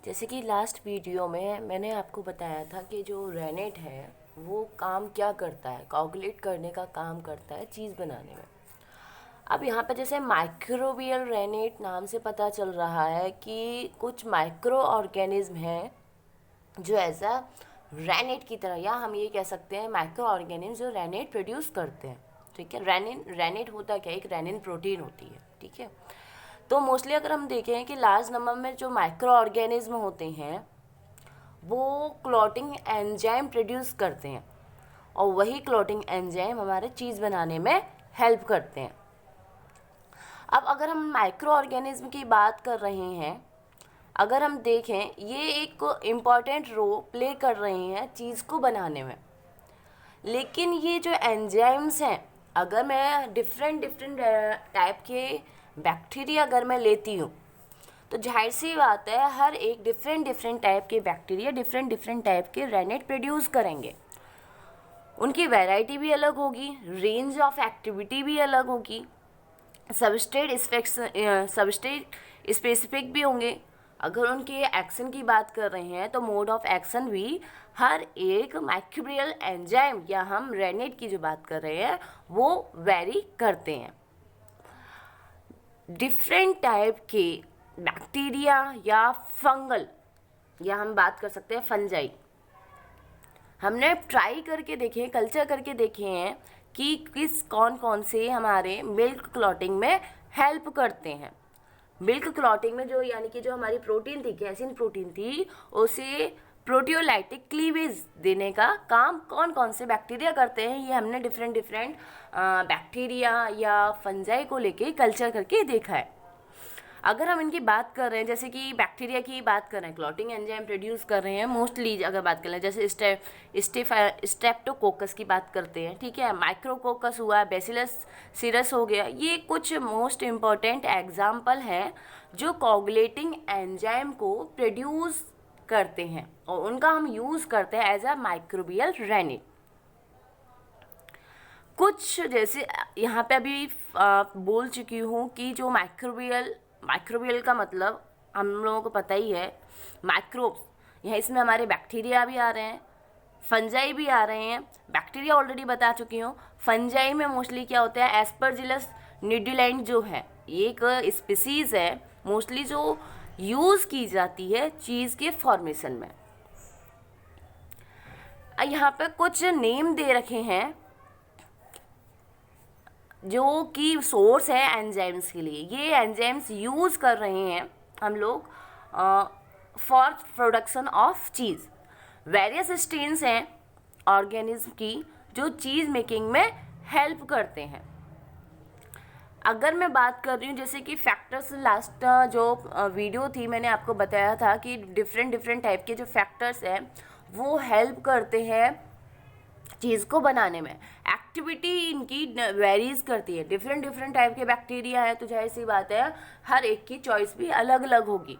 जैसे कि last video में मैंने आपको बताया था कि जो रेनेट है वो काम क्या करता है, कैलकुलेट करने का काम करता है चीज़ बनाने में। अब यहाँ पे जैसे माइक्रोबियल रेनेट नाम से पता चल रहा है कि कुछ माइक्रो ऑर्गेनिज्म हैं जो ऐसा रेनेट की तरह, या हम ये कह सकते हैं माइक्रो ऑर्गेनिज्म जो रेनेट प्रोड्यूस करते हैं। ठीक है, रेनेट होता क्या, एक रेनिन प्रोटीन होती है। ठीक है, तो मोस्टली अगर हम देखें कि लार्ज नंबर में जो माइक्रो ऑर्गेनिज्म होते हैं वो क्लॉटिंग एंजाइम प्रोड्यूस करते हैं, और वही क्लॉटिंग एंजाइम हमारे चीज़ बनाने में हेल्प करते हैं। अब अगर हम माइक्रो ऑर्गेनिज्म की बात कर रहे हैं, अगर हम देखें ये एक इम्पॉर्टेंट रोल प्ले कर रहे हैं चीज़ को बनाने में। लेकिन ये जो एंजाइम्स हैं, अगर मैं डिफरेंट टाइप के बैक्टीरिया अगर मैं लेती हूँ तो जाहिर सी बात है हर एक डिफरेंट टाइप के बैक्टीरिया डिफरेंट टाइप के रेनेट प्रोड्यूस करेंगे। उनकी वैरायटी भी अलग होगी, रेंज ऑफ एक्टिविटी भी अलग होगी, सबस्टेट स्पेसिफिक भी होंगे। अगर उनके एक्शन की बात कर रहे हैं तो मोड ऑफ एक्शन भी हर एक माइक्रोबियल एंजाइम या हम रेनेट की जो बात कर रहे हैं वो वेरी करते हैं। डिफरेंट टाइप के बैक्टीरिया या फंगल, या हम बात कर सकते हैं फंजाई, हमने ट्राई करके देखे, कल्चर करके देखे हैं कि कौन कौन से हमारे मिल्क क्लॉटिंग में हेल्प करते हैं। मिल्क क्लॉटिंग में जो यानी कि जो हमारी प्रोटीन थी, कैसिन प्रोटीन थी, उसे प्रोटियोलाइटिक क्लीवेज देने का काम कौन कौन से बैक्टीरिया करते हैं, ये हमने डिफरेंट बैक्टीरिया या फंजाई को लेके कल्चर करके देखा है। अगर हम इनकी बात कर रहे हैं, जैसे कि बैक्टीरिया की बात कर रहे हैं, क्लॉटिंग एंजाइम प्रोड्यूस कर रहे हैं मोस्टली, अगर बात कर रहे हैं जैसे स्ट्रेप्टोकोकस की बात करते हैं, ठीक है, माइक्रोकोकस हुआ, बेसिलस सीरस हो गया, ये कुछ मोस्ट इम्पॉर्टेंट एग्जाम्पल हैं जो कोगुलेटिंग एंजाइम को प्रोड्यूस करते हैं और उनका हम यूज़ करते हैं एज अ माइक्रोबियल रेनिट। कुछ जैसे यहाँ पे अभी बोल चुकी हूँ कि जो माइक्रोबियल का मतलब हम लोगों को पता ही है, माइक्रोब्स, यहाँ इसमें हमारे बैक्टीरिया भी आ रहे हैं, फंजाई भी आ रहे हैं। बैक्टीरिया ऑलरेडी बता चुकी हूँ। फंजाई में मोस्टली क्या होता है, एस्परजिलस निडुलेंट जो है ये एक स्पीसीज़ है मोस्टली जो यूज़ की जाती है चीज़ के फॉर्मेशन में। यहाँ पे कुछ नेम दे रखे हैं जो कि सोर्स है एंजाइम्स के लिए। ये एंजाइम्स यूज़ कर रहे हैं हम लोग for production of cheese. Various strains हैं ऑर्गेनिज्म की जो चीज़ मेकिंग में हेल्प करते हैं। अगर मैं बात कर रही हूँ जैसे कि फैक्टर्स, लास्ट जो वीडियो थी मैंने आपको बताया था कि डिफरेंट टाइप के जो फैक्टर्स हैं वो हेल्प करते हैं चीज़ को बनाने में। एक्टिविटी इनकी वेरीज करती है, डिफरेंट टाइप के बैक्टीरिया है तो जाहिर सी बात है हर एक की चॉइस भी अलग अलग होगी।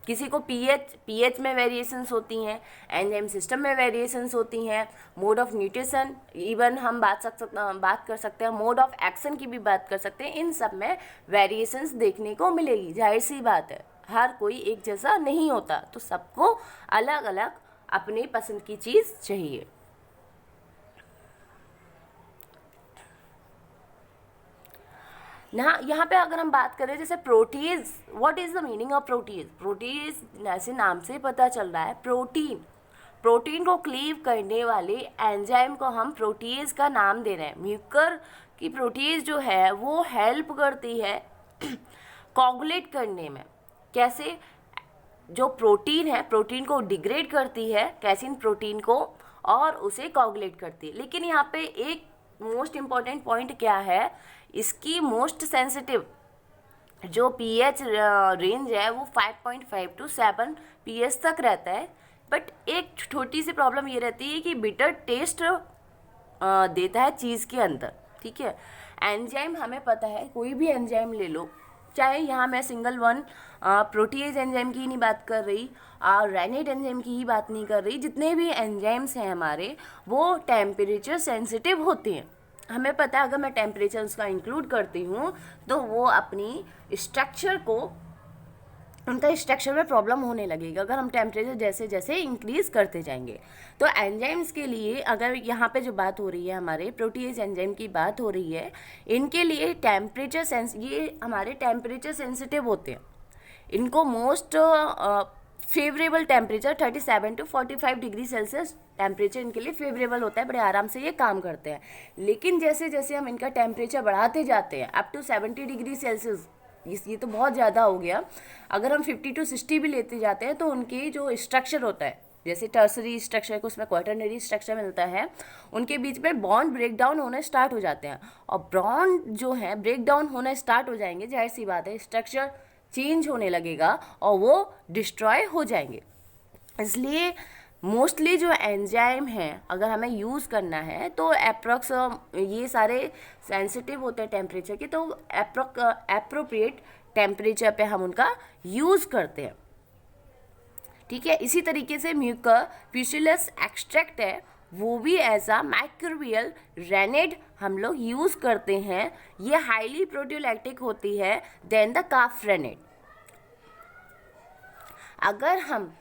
किसी को पीएच में वेरिएशंस होती हैं, एंजाइम सिस्टम में वेरिएशंस होती हैं, मोड ऑफ न्यूट्रिशन, इवन हम बात कर सकते हैं मोड ऑफ एक्शन की भी बात कर सकते हैं। इन सब में वेरिएशंस देखने को मिलेगी। जाहिर सी बात है हर कोई एक जैसा नहीं होता, तो सबको अलग अलग अपनी पसंद की चीज़ चाहिए। यहाँ पे अगर हम बात करें जैसे proteases, what is the meaning of proteases? Proteases ऐसे नाम से पता चल रहा है प्रोटीन को क्लीव करने वाले एंजाइम को हम प्रोटीज का नाम दे रहे हैं। म्यूकर की प्रोटीज जो है वो हेल्प करती है कोगुलेट करने में। कैसे? जो प्रोटीन है प्रोटीन को डिग्रेड करती है, कैसिन प्रोटीन को, और उसे कोगुलेट करती है। लेकिन यहाँ पे एक मोस्ट इम्पॉर्टेंट पॉइंट क्या है, इसकी मोस्ट सेंसिटिव जो पीएच रेंज है वो 5.5 to 7 पीएच तक रहता है। बट एक छोटी सी प्रॉब्लम ये रहती है कि बिटर टेस्ट देता है चीज़ के अंदर। ठीक है, एंजाइम हमें पता है, कोई भी एंजाइम ले लो, चाहे यहाँ मैं सिंगल वन प्रोटीज एंजाइम की ही नहीं बात कर रही, रेनेट एंजाइम की ही बात नहीं कर रही, जितने भी एंजाइम्स हैं हमारे वो टेम्परेचर सेंसिटिव होते हैं। हमें पता है अगर मैं टेम्परेचर उसका इंक्लूड करती हूँ तो वो अपनी स्ट्रक्चर को उनका स्ट्रक्चर में प्रॉब्लम होने लगेगा अगर हम टेम्परेचर जैसे जैसे इंक्रीज़ करते जाएंगे। तो एंजाइम्स के लिए अगर यहाँ पे जो बात हो रही है, हमारे प्रोटीएज एंजाइम की बात हो रही है, इनके लिए ये हमारे टेम्परेचर सेंसिटिव होते हैं। इनको most favourable temperature 37 to 45 degree Celsius temperature इनके लिए फेवरेबल होता है, बड़े आराम से ये काम करते हैं। लेकिन जैसे जैसे हम इनका टेम्परेचर बढ़ाते जाते हैं अप टू 70 डिग्री सेल्सियस, ये तो बहुत ज़्यादा हो गया, अगर हम 50 to 60 भी लेते जाते हैं तो उनकी जो स्ट्रक्चर होता है, जैसे टर्सरी स्ट्रक्चर को उसमें क्वाटरनरी स्ट्रक्चर मिलता है, उनके बीच में बॉन्ड ब्रेक डाउन होना स्टार्ट हो जाते हैं। और बॉन्ड जो है ब्रेक डाउन होना स्टार्ट हो जाएंगे, जाहिर सी बात है स्ट्रक्चर चेंज होने लगेगा और वो डिस्ट्रॉय हो जाएंगे। इसलिए मोस्टली जो एंजाइम हैं अगर हमें यूज़ करना है तो अप्रॉक्स ये सारे सेंसिटिव होते हैं टेम्परेचर के, तो एप्रोप्रिएट टेम्परेचर पे हम उनका यूज़ करते हैं। ठीक है, इसी तरीके से म्यूकोपुस्कुलस एक्सट्रैक्ट है, वो भी ऐसा माइक्रोबियल रेनेड हम लोग यूज़ करते हैं। ये हाईली प्रोटियोलैक्टिक होती है देन द काफ रेनेड। अगर हम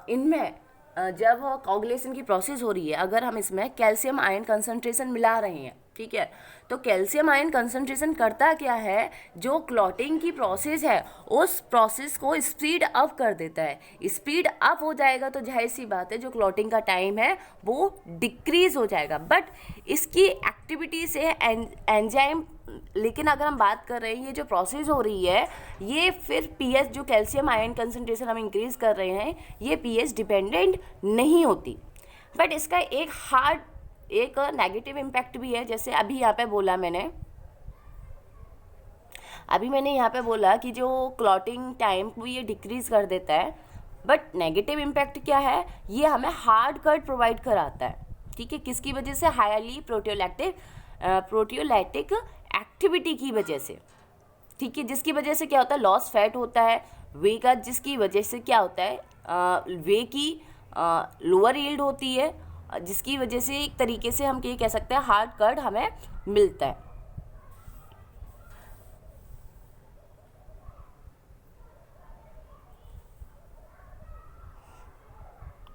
इनमें जब कोगुलेशन की प्रोसेस हो रही है, अगर हम इसमें कैल्शियम आयन कंसंट्रेशन मिला रहे हैं, ठीक है, तो कैल्शियम आयन कंसंट्रेशन करता क्या है, जो क्लॉटिंग की प्रोसेस है उस प्रोसेस को स्पीड अप कर देता है। स्पीड अप हो जाएगा तो जाहिर सी बात है जो क्लॉटिंग का टाइम है वो डिक्रीज हो जाएगा। बट इसकी एक्टिविटी से एंजाइम, लेकिन अगर हम बात कर रहे हैं ये जो प्रोसेस हो रही है ये फिर पीएच, जो कैल्शियम आयन कंसंट्रेशन हम इंक्रीज कर रहे हैं, ये पीएच डिपेंडेंट नहीं होती। बट इसका एक नेगेटिव इम्पैक्ट भी है। जैसे अभी यहाँ पे बोला मैंने यहाँ पे बोला कि जो क्लॉटिंग टाइम को ये डिक्रीज कर देता है, बट नेगेटिव इम्पैक्ट क्या है, ये हमें हार्ड कट प्रोवाइड कराता है। ठीक है, किसकी वजह से, हाईली प्रोटियोलाइटिक एक्टिविटी की वजह से। ठीक है, जिसकी वजह से क्या होता है, लॉस फैट होता है वे का, जिसकी वजह से क्या होता है वे की लोअर यील्ड होती है, जिसकी वजह से एक तरीके से हम ये कह सकते हैं हार्ड कट हमें मिलता है।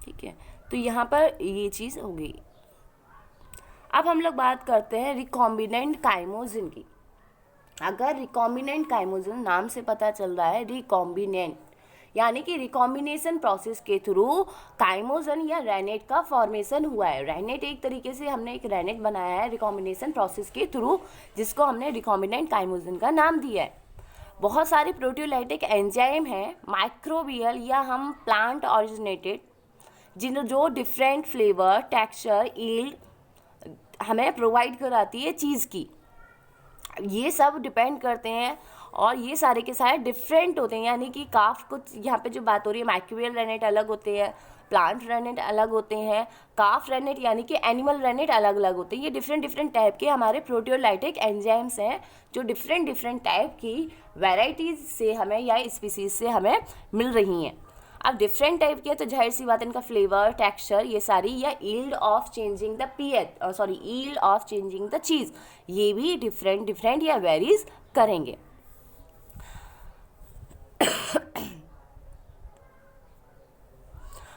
ठीक है, तो यहाँ पर ये चीज़ हो गई। अब हम लोग बात करते हैं रिकॉम्बिनेंट काइमोसिन की। अगर रिकॉम्बिनेंट काइमोसिन, नाम से पता चल रहा है रिकॉम्बिनेंट, यानी कि रिकॉम्बिनेशन प्रोसेस के थ्रू काइमोसिन या रेनेट का फॉर्मेशन हुआ है। रेनेट एक तरीके से हमने एक रेनेट बनाया है रिकॉम्बिनेशन प्रोसेस के थ्रू, जिसको हमने रिकॉम्बिनेंट काइमोसिन का नाम दिया है। बहुत सारे प्रोटियोलाइटिक एंजाइम हैं, माइक्रोबियल या हम प्लांट ऑरिजिनेटेड, जो डिफरेंट फ्लेवर, टेक्सचर, यील्ड हमें प्रोवाइड कराती है चीज़ की। ये सब डिपेंड करते हैं और ये सारे के सारे डिफरेंट होते हैं, यानी कि काफ कुछ यहाँ पे जो बात हो रही है, माइक्रोबियल रेनेट अलग होते हैं, प्लांट रेनेट अलग होते हैं, काफ रेनेट यानी कि एनिमल रेनेट अलग अलग होते हैं। ये डिफरेंट टाइप के हमारे प्रोटियोलाइटिक एंजाइम्स हैं जो डिफरेंट टाइप की वैराइटीज़ से हमें या स्पीसीज से हमें मिल रही हैं। अब डिफरेंट टाइप के तो जाहिर सी बात है इनका फ्लेवर, टेक्सचर, ये सारी, या yield of changing the yield of changing the चीज़, ये भी डिफरेंट या वेरीज करेंगे।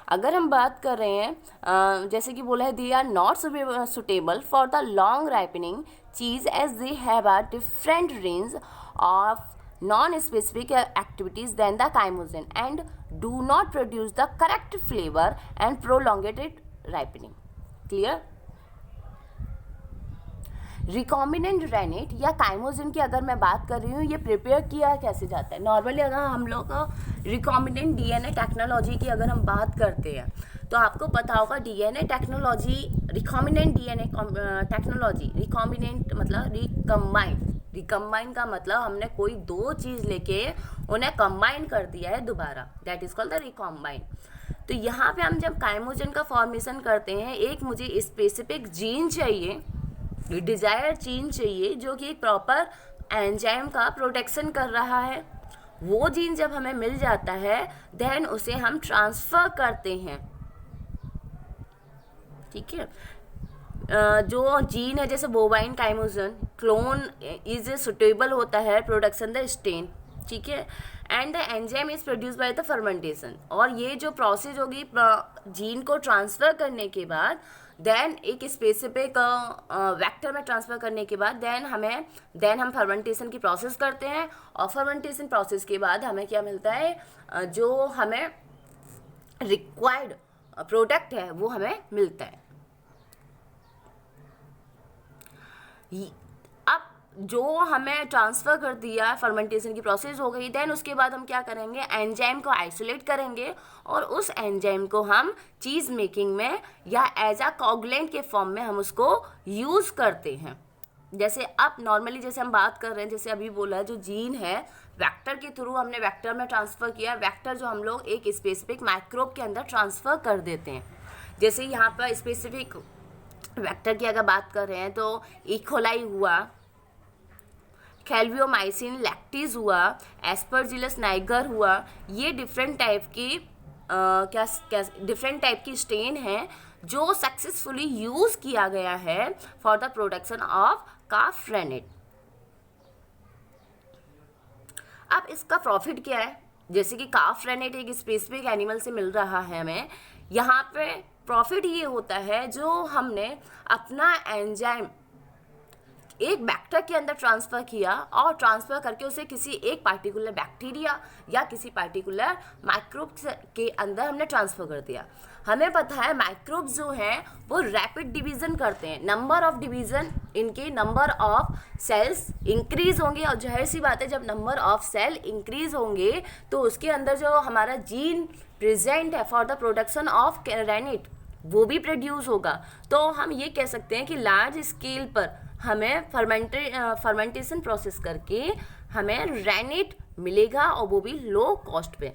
अगर हम बात कर रहे हैं जैसे कि बोला है, they are not suitable for the long ripening cheese as they have a different range of non-specific activities than the chymosin and do not produce the correct flavor and prolonged ripening. Clear? Recombinant rennet या chymosin की अगर मैं बात कर रही हूँ, ये prepare किया कैसे जाता है। नॉर्मली अगर हम लोग रिकॉम्बिनेंट डीएनए टेक्नोलॉजी की अगर हम बात करते हैं तो आपको पता होगा DNA technology, recombinant DNA technology, recombinant मतलब रिकम्बाइन का मतलब हमने कोई दो चीज़ लेके उन्हें कंबाइन कर दिया है दोबारा, दैट इज कॉल्ड द रिकॉम्बाइन। तो यहाँ पे हम जब काइमोसिन का फॉर्मेशन करते हैं, एक मुझे स्पेसिफिक जीन चाहिए, डिजायर जीन चाहिए जो कि एक प्रॉपर एंजाइम का प्रोटेक्शन कर रहा है। वो जीन जब हमें मिल जाता है देन उसे हम ट्रांसफ़र करते हैं। ठीक है, जो जीन है जैसे bovine chymosin clone is suitable होता है प्रोडक्शन द स्टेन। ठीक है, and the enzyme is produce by the fermentation. और ये जो प्रोसेस होगी जीन को ट्रांसफ़र करने के बाद, देन एक स्पेसिफिक वेक्टर में ट्रांसफ़र करने के बाद देन हम फर्मेंटेशन की प्रोसेस करते हैं, और फर्मेंटेशन प्रोसेस के बाद हमें क्या मिलता है, जो हमें रिक्वायर्ड प्रोडक्ट है वो हमें मिलता है। अब जो हमें ट्रांसफ़र कर दिया, फर्मेंटेशन की प्रोसेस हो गई, देन उसके बाद हम क्या करेंगे, एंजाइम को आइसोलेट करेंगे, और उस एंजाइम को हम चीज़ मेकिंग में या एज अ कोगुलेंट के फॉर्म में हम उसको यूज़ करते हैं। जैसे अब नॉर्मली जैसे हम बात कर रहे हैं, जैसे अभी बोला, जो जीन है वेक्टर के थ्रू हमने वेक्टर में ट्रांसफ़र किया, वेक्टर जो हम लोग एक स्पेसिफिक माइक्रोब के अंदर ट्रांसफ़र कर देते हैं। जैसे यहाँ पर स्पेसिफिक वेक्टर की अगर बात कर रहे हैं तो इकोलाई हुआ, कैल्वियोमाइसिन लैक्टीज हुआ, एस्परजिलस नाइगर हुआ, ये डिफरेंट टाइप की स्ट्रेन है जो सक्सेसफुली यूज़ किया गया है for the production of calf rennet. अब इसका प्रॉफिट क्या है, जैसे कि काफ रेनेट एक स्पेसिफिक एनिमल से मिल रहा है हमें, यहाँ पे प्रॉफिट ये होता है जो हमने अपना एंजाइम एक बैक्टर के अंदर ट्रांसफ़र किया, और ट्रांसफ़र करके उसे किसी एक पार्टिकुलर बैक्टीरिया या किसी पार्टिकुलर माइक्रोब के अंदर हमने ट्रांसफ़र कर दिया। हमें पता है माइक्रोब्स जो हैं वो रैपिड डिवीज़न करते हैं, नंबर ऑफ डिवीज़न इनके नंबर ऑफ सेल्स इंक्रीज़ होंगे, और जाहिर सी बात है जब नंबर ऑफ सेल इंक्रीज़ होंगे तो उसके अंदर जो हमारा जीन प्रेजेंट है for the production of rennet वो भी प्रोड्यूस होगा। तो हम ये कह सकते हैं कि लार्ज स्केल पर हमें फर्मेंटेशन प्रोसेस करके हमें रेनेट मिलेगा, और वो भी लो कॉस्ट पे।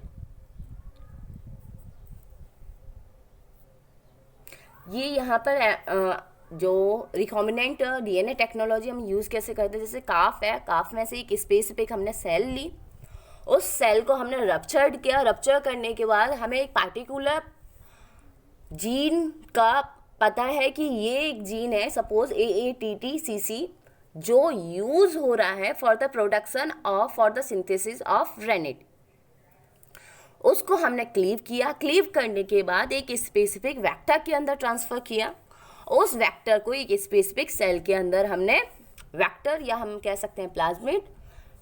ये यहाँ पर जो रिकॉम्बिनेंट डीएनए टेक्नोलॉजी हम यूज़ कैसे करते हैं, जैसे काफ है, काफ में से एक स्पेसिफिक हमने सेल ली, उस सेल को हमने रप्चर्ड किया, रप्चर करने के बाद हमें एक पार्टिकुलर जीन का पता है कि ये एक जीन है, सपोज AATTCC, जो यूज़ हो रहा है for the production of for the synthesis of rennet. उसको हमने क्लीव किया, क्लीव करने के बाद एक स्पेसिफिक वेक्टर के अंदर ट्रांसफ़र किया, उस वेक्टर को एक स्पेसिफिक सेल के अंदर हमने वेक्टर या हम कह सकते हैं प्लाज्मिड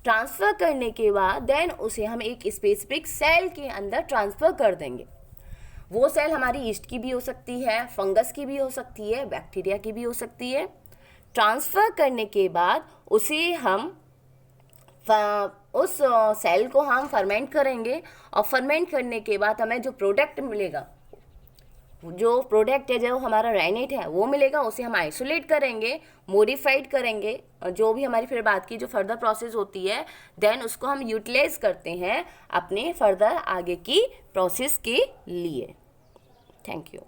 ट्रांसफ़र करने के बाद देन उसे हम एक स्पेसिफिक सेल के अंदर ट्रांसफ़र कर देंगे। वो सेल हमारी ईस्ट की भी हो सकती है, फंगस की भी हो सकती है, बैक्टीरिया की भी हो सकती है। ट्रांसफ़र करने के बाद उसे हम उस सेल को हम फर्मेंट करेंगे, और फर्मेंट करने के बाद हमें जो प्रोडक्ट मिलेगा, जो प्रोडक्ट है जो हमारा रेनेट है वो मिलेगा, उसे हम आइसोलेट करेंगे, मॉडिफाइड करेंगे, जो भी हमारी फिर बात की जो फर्दर प्रोसेस होती है, देन उसको हम यूटिलाइज करते हैं अपने फर्दर आगे की प्रोसेस के लिए। Thank you.